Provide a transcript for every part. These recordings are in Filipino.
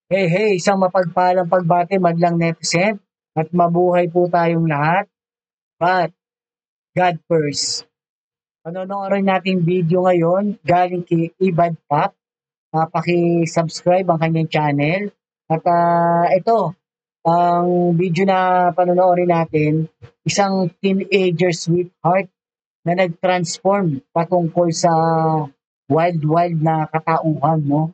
Hey, hey, isang mapagpalang pagbati madlang netizen at mabuhay po tayong lahat. But God first. Panonoorin nating video ngayon galing kay Ibad Pop. Paki-subscribe ang kanyang channel. At ito, ang video na panonoorin natin, isang teenager sweetheart na nag-transform patungkol sa wild na katauhan, no?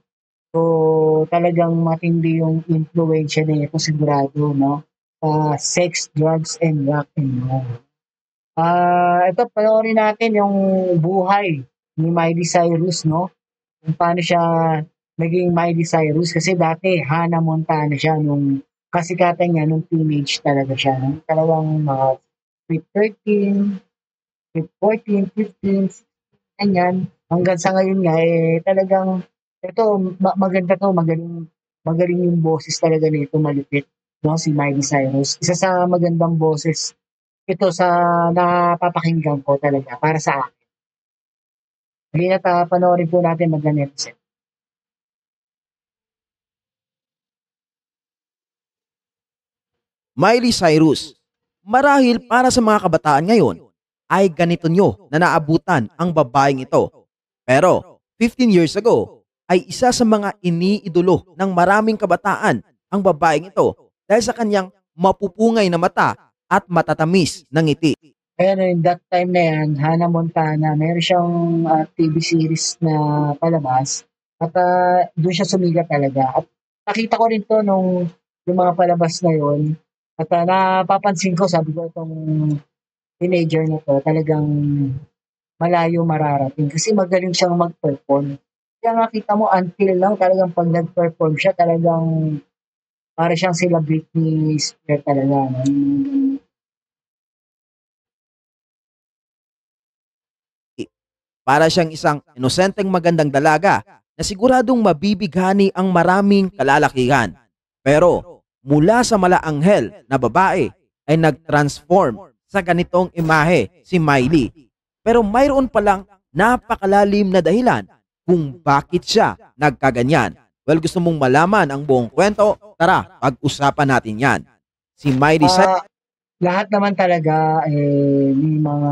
So, talagang matindi yung impluwensya nito sigurado, no? Sex, drugs, and rock and roll. Ito panoorin natin yung buhay ni Miley Cyrus, no? Kung paano siya naging Miley Cyrus kasi dati Hannah Montana siya nung kasikatan niya nung teenage talaga siya, no? Talagang mga sweet 13, sweet 14, 15, ganyan. Hanggang sa ngayon nga, talagang ito, maganda 'to, magaling magaling yung boses talaga nito, malupit, 'no, si Miley Cyrus. Isa sa magandang boses ito sa napapakinggan ko talaga para sa akin. Halina't, panoorin po natin mga netizen. Miley Cyrus, marahil para sa mga kabataan ngayon ay ganito nyo na naabutan ang babaeng ito. Pero 15 years ago ay isa sa mga iniidolo ng maraming kabataan ang babaeng ito dahil sa kanyang mapupungay na mata at matatamis na ngiti. Kaya no'n that time na 'yan, Hannah Montana, meron siyang, TV series na palabas at, do'n siya sumikat talaga at nakita ko rin 'to nung yung mga palabas na 'yon at, napapansin ko sabi ko itong teenager na 'to talagang malayo mararating kasi magaling siyang mag-perform. Kaya nga kita mo until now talagang 'pag nag-perform siya talagang para siyang sila Britney Spears talaga 'no, Para siyang isang inosenteng magandang dalaga na siguradong mabibighani ang maraming kalalakihan. Pero mula sa malaanghel na babae ay nag-transform sa ganitong imahe si Miley. Pero mayroon palang napakalalim na dahilan kung bakit siya nagkaganyan. Well, gusto mong malaman ang buong kwento? Tara, pag-usapan natin yan. Si Miley Cyrus ah, lahat naman talaga, may mga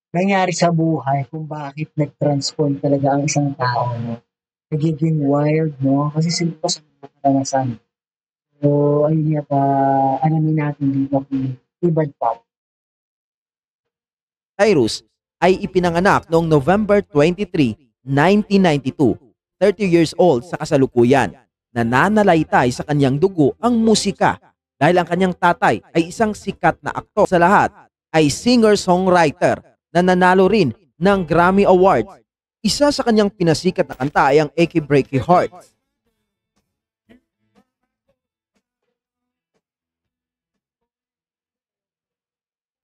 nangyari sa buhay kung bakit nag-transform talaga ang isang tao 'no, nagiging wild 'no, kasi siguro sa mga karanasan. So ayun nga alamin natin dito kay Ibad Pop. ay ipinanganak noong November 23, 1992. 30 years old sa kasalukuyan. Nananalaytay sa kanyang dugo ang musika dahil ang kanyang tatay ay isang sikat na aktor. Sa lahat ay singer-songwriter na nanalo rin ng Grammy Awards. Isa sa kanyang pinasikat na kanta ay ang Achy Breaky Heart.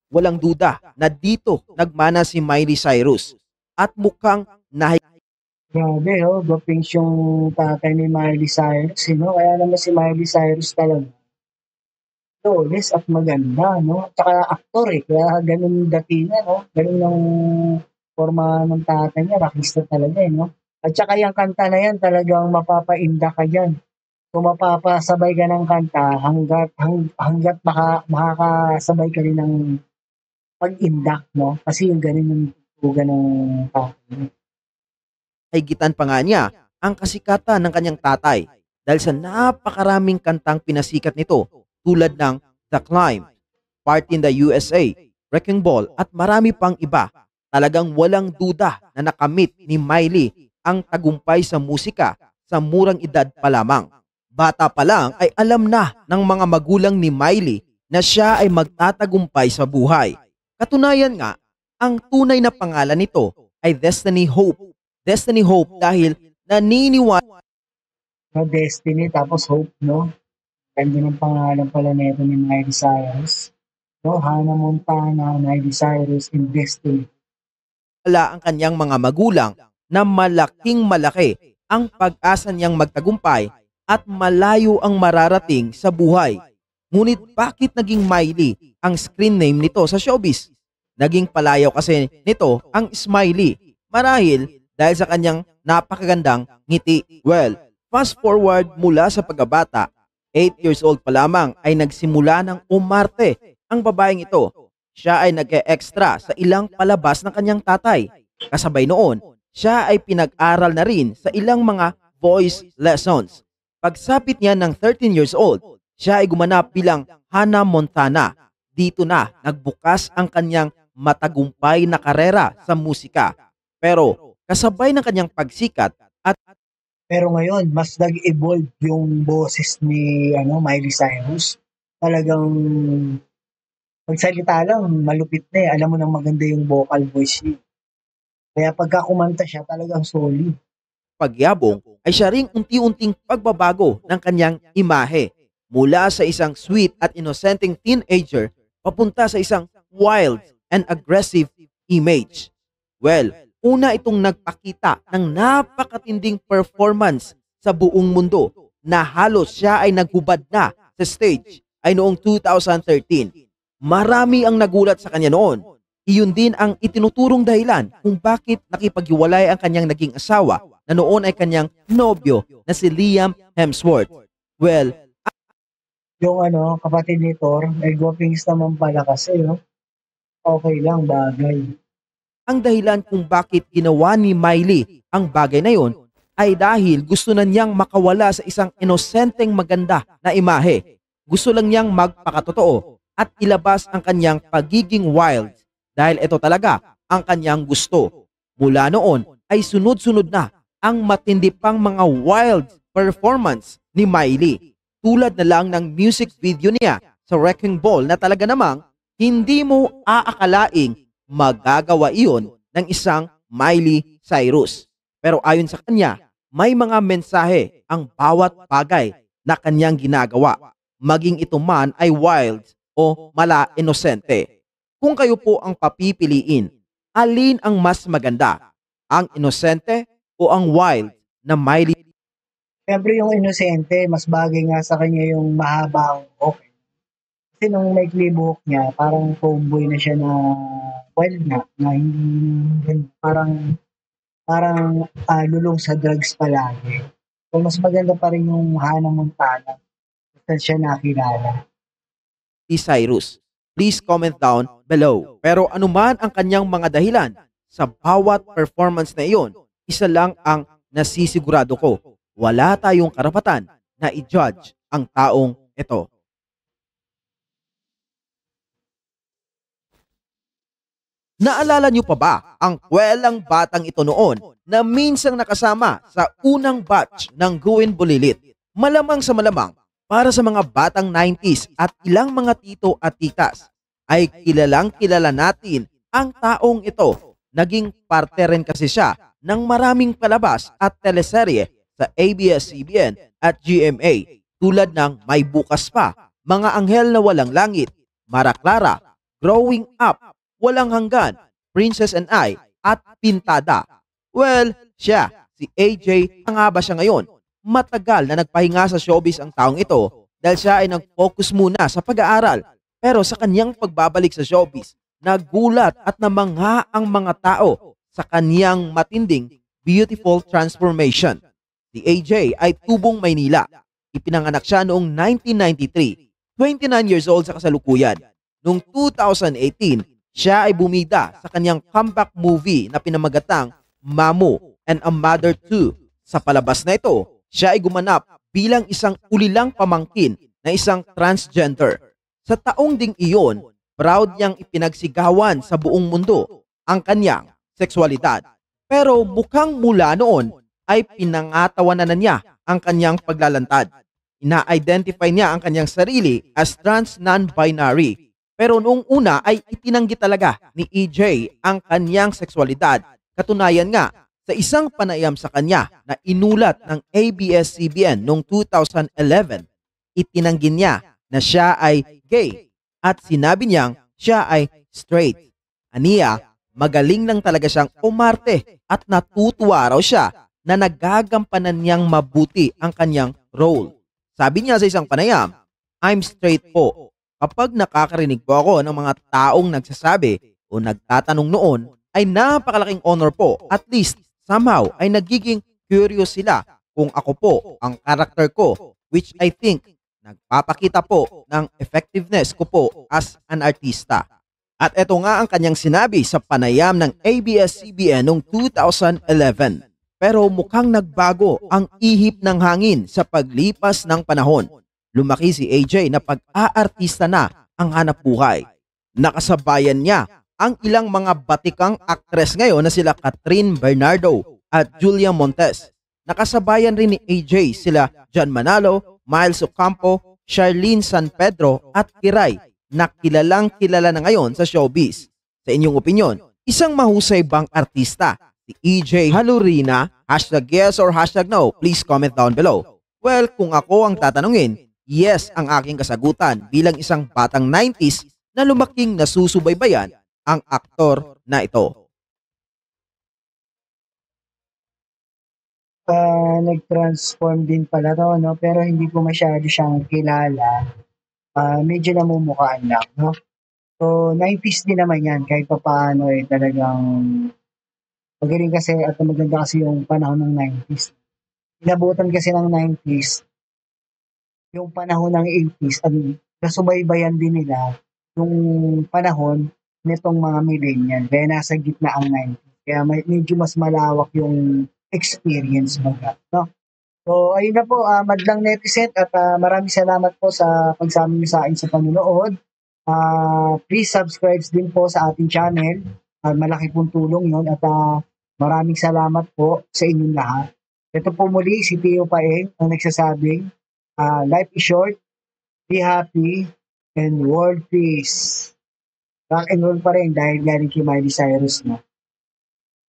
Walang duda na dito nagmana si Miley Cyrus at mukhang Grabe gwapings yung tatay ni Miley Cyrus, eh, 'no, kaya naman si Miley Cyrus talaga flawless at maganda 'no, tsaka aktor, eh, kaya gano'n datingan 'no, gano'n ang porma ng tatay niya, rockista talaga, eh, 'no, at tsaka yang kanta na yan talagang mapapaindak ka diyan. Kung mapapasabay ka ng kanta hangga't makakasabay ka rin ng pag-indak 'no, kasi yung gano'n yung tugtugan ng tatay. gitan pa nga niya ang kasikatan ng kanyang tatay dahil sa napakaraming kantang pinasikat nito tulad ng The Climb, Party in the USA, Wrecking Ball at marami pang iba. Talagang walang duda na nakamit ni Miley ang tagumpay sa musika sa murang edad pa lamang. Bata pa lang ay alam na ng mga magulang ni Miley na siya ay magtatagumpay sa buhay. Katunayan nga, ang tunay na pangalan nito ay Destiny Hope. Destiny Hope dahil naniniwala No, Destiny tapos Hope 'no, ganda ng pangalan pala nito ni Miley Cyrus 'no, Hannah Montana, Miley Cyrus, and Destiny. ang kanyang mga magulang na malaking malaki ang pag-asa niyang magtagumpay at malayo ang mararating sa buhay. Ngunit bakit naging Miley ang screen name nito sa showbiz? Naging palayaw kasi nito ang Smiley. Marahil dahil sa kanyang napakagandang ngiti. Well, Fast forward mula sa pagkabata, 8 years old pa lamang ay nagsimula ng umarte ang babaeng ito. Siya ay nag-e-extra sa ilang palabas ng kanyang tatay. Kasabay noon, siya ay pinag-aral na rin sa ilang mga voice lessons. Pagsapit niya ng 13 years old, siya ay gumanap bilang Hannah Montana. Dito na nagbukas ang kanyang matagumpay na karera sa musika. Pero kasabay ng kanyang pagsikat at Pero ngayon, mas nag-evolve yung boses ni Miley Cyrus. Talagang pagsalita lang, malupit na eh. Alam mo nang maganda yung vocal voice niya. Kaya pagka kumanta siya, talagang solid. pagyabong ay siya ring unti-unting pagbabago ng kanyang imahe mula sa isang sweet at inosenteng teenager papunta sa isang wild and aggressive image. Well, una itong nagpakita ng napakatinding performance sa buong mundo na halos siya ay naghubad na sa stage ay noong 2013. Marami ang nagulat sa kanya noon. Iyon din ang itinuturong dahilan kung bakit nakipaghiwalay ang kanyang naging asawa na noon ay kanyang nobyo na si Liam Hemsworth. Well, Yung kapatid ni Thor, ay gwapings naman pala kasi, no? Okay lang, bagay. ang dahilan kung bakit ginawa ni Miley ang bagay na yon ay dahil gusto na niyang makawala sa isang inosenteng maganda na imahe. Gusto lang niyang magpakatotoo at ilabas ang kanyang pagiging wild dahil ito talaga ang kanyang gusto. Mula noon ay sunod-sunod na ang matindi pang mga wild performance ni Miley. Tulad na lang ng music video niya sa Wrecking Ball na talaga namang hindi mo aakalaing magagawa iyon ng isang Miley Cyrus. Pero ayon sa kanya, may mga mensahe ang bawat bagay na kanyang ginagawa, maging ito man ay wild o mala inosente. Kung kayo po ang papipiliin, alin ang mas maganda? Ang inosente o ang wild na Miley? Siyempre yung inosente, mas bagay nga sa kanya yung mahaba ang buhok. Kasi nung may buhok niya, parang tomboy na siya na wild na hindi parang lulong sa drugs palagi. So mas maganda pa rin yung Hannah Montana. Saan siya nakilala. Cyrus? Please comment down below. Pero anuman ang kanyang mga dahilan, sa bawat performance na iyon, isa lang ang nasisigurado ko. Wala tayong karapatan na i-judge ang taong ito. Naalala niyo pa ba ang kwelang batang ito noon na minsang nakasama sa unang batch ng Guwin Bulilit? Malamang sa malamang, para sa mga batang 90s at ilang mga tito at titas, ay kilalang kilala natin ang taong ito. Naging parte rin kasi siya ng maraming palabas at teleserye sa ABS-CBN at GMA tulad ng May Bukas Pa, Mga Anghel na Walang Langit, Mara Clara, Growing Up, Walang Hanggan, Princess and I, at Pintada. Well, siya, si AJ, nga ba siya ngayon? Matagal na nagpahinga sa showbiz ang taong ito dahil siya ay nag-focus muna sa pag-aaral. Pero sa kanyang pagbabalik sa showbiz, nagulat at namangha ang mga tao sa kanyang matinding beautiful transformation. Si AJ ay tubong Maynila. Ipinanganak siya noong 1993, 29 years old sa kasalukuyan. Noong 2018, siya ay bumida sa kanyang comeback movie na pinamagatang Mamu and a Mother 2. Sa palabas na ito, siya ay gumanap bilang isang ulilang pamangkin na isang transgender. Sa taong ding iyon, proud niyang ipinagsigawan sa buong mundo ang kanyang sexualidad. Pero mukhang mula noon ay pinangatawanan na niya ang kanyang paglalantad. Ina-identify niya ang kanyang sarili as trans non-binary. Pero noong una ay itinanggi talaga ni EJ ang kanyang sexualidad. Katunayan nga, sa isang panayam sa kanya na inulat ng ABS-CBN noong 2011, itinanggi niya na siya ay gay at sinabi niyang siya ay straight. Aniya, magaling lang talaga siyang umarte at natutuwa raw siya na nagagampanan niyang mabuti ang kanyang role. Sabi niya sa isang panayam, "I'm straight po. Kapag nakakarinig po ako ng mga taong nagsasabi o nagtatanong noon, ay napakalaking honor po. At least, somehow, ay nagiging curious sila kung ako po ang karakter ko, which I think nagpapakita po ng effectiveness ko po as an artista. At ito nga ang kanyang sinabi sa panayam ng ABS-CBN noong 2011. Pero mukhang nagbago ang ihip ng hangin sa paglipas ng panahon. Lumaki si AJ na pag-aartista na ang hanap buhay. Nakasabayan niya ang ilang mga batikang aktres ngayon na sila Catherine Bernardo at Julia Montes. Nakasabayan rin ni AJ sila John Manalo, Miles Ocampo, Charlene San Pedro at Kiray na kilalang kilala na ngayon sa showbiz. Sa inyong opinyon, isang mahusay bang artista si EJ Halurina? #yes or #no, please comment down below. Well, kung ako ang tatanungin, yes ang aking kasagutan bilang isang batang 90s na lumaking nasusubaybayan ang aktor na ito. Nag-transform din pala 'to 'no, pero hindi ko masyado siyang kilala. Medyo namumukhaan lang 'no. So, 90s din naman 'yan kahit papaano, talagang magaling kasi at maganda kasi yung panahon ng 90s. Inabutan kasi ng 90s yung panahon ng 80s at nasubaybayan din nila yung panahon nitong mga millennial kaya nasa gitna ang 90s. Kaya medyo mas malawak yung experience baga, 'no? So, ayun na po, madlang netizen at maraming salamat po sa pagsama niyo sa akin sa panonood. Please subscribe din po sa ating channel. Malaki pong tulong yun at maraming salamat po sa inyong lahat. Ito po muli si Tio Paeng ang nagsasabing, life is short, be happy, and world peace. Rock and roll pa rin dahil galing kay Miley Cyrus, no?